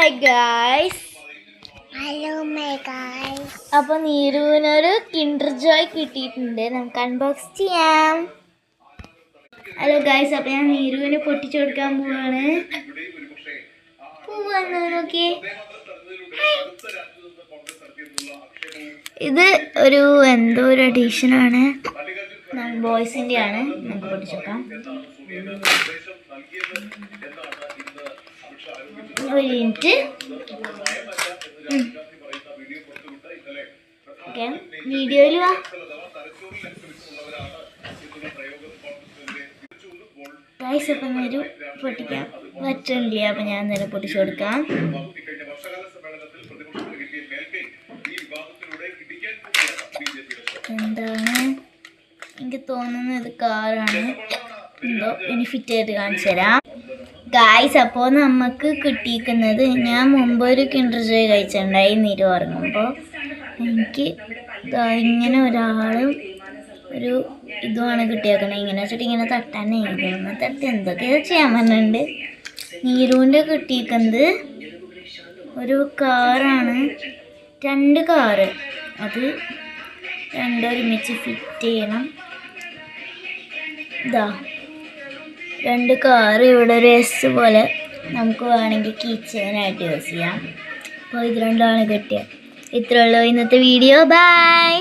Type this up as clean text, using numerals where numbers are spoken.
My guys. Hello my guys. അപ്പോൾ നീരുവിനൊരു Kinder Joy കിട്ടിയിട്ടുണ്ട്, നമുക്ക് അൺബോക്സ് ചെയ്യാം. ഹലോ ഗൈസ്, അപ്പോൾ ഞാൻ നീരുവിന് പൊട്ടിച്ചു കൊടുക്കാൻ പോവാണ്. നോക്കി, ഇത് ഒരു എന്തോ ഒരു എഡീഷനാണ്, ബോയ്സിൻ്റെ ആണ്. നമുക്ക് പൊട്ടിച്ചു നോക്കാം. ഒരു മിനിറ്റ്. ഓക്കെ, വീഡിയോയിൽ വാ. ഗൈസ്, അപ്പം ഒരു പൊട്ടിക്കാം പറ്റില്ല. അപ്പം ഞാൻ നേരെ പൊട്ടിച്ചു കൊടുക്കാം. എന്താണ് എനിക്ക് തോന്നുന്നത്, കാറാണ്. എന്തോ ബെനിഫിറ്റ് ആയിട്ട് കാണിച്ചു തരാം ഗായ്സ്. അപ്പോൾ നമുക്ക് കിട്ടിയിരിക്കുന്നത്, ഞാൻ മുമ്പ് ഒരു കിൻഡർ ജോയ് കഴിച്ചിട്ടുണ്ടായി നീര് ഉറങ്ങുമ്പോൾ. എനിക്ക് ഇങ്ങനെ ഒരാളും ഒരു ഇതുമാണ് കിട്ടിയേക്കണേ. ഇങ്ങനെ വെച്ചിട്ട് ഇങ്ങനെ തട്ടാൻ എഴുതുന്നു, തട്ടി എന്തൊക്കെയോ ചെയ്യാൻ പറഞ്ഞിട്ടുണ്ട്. നീരുവിൻ്റെ കിട്ടിയിരിക്കുന്നത് ഒരു കാറാണ്, 2 കാറ്. അത് രണ്ടും ഒരുമിച്ച് ഫിറ്റ് ചെയ്യണം. ഇതാ 2 കാറ്. ഇവിടെ ഒരു എസ് പോലെ നമുക്ക് വേണമെങ്കിൽ കീ ചെയിനായിട്ട് യൂസ് ചെയ്യാം. അപ്പോൾ ഇത് രണ്ടാണ് കിട്ടിയത്. ഇത്രയുള്ളൂ ഇന്നത്തെ വീഡിയോ. ബൈ.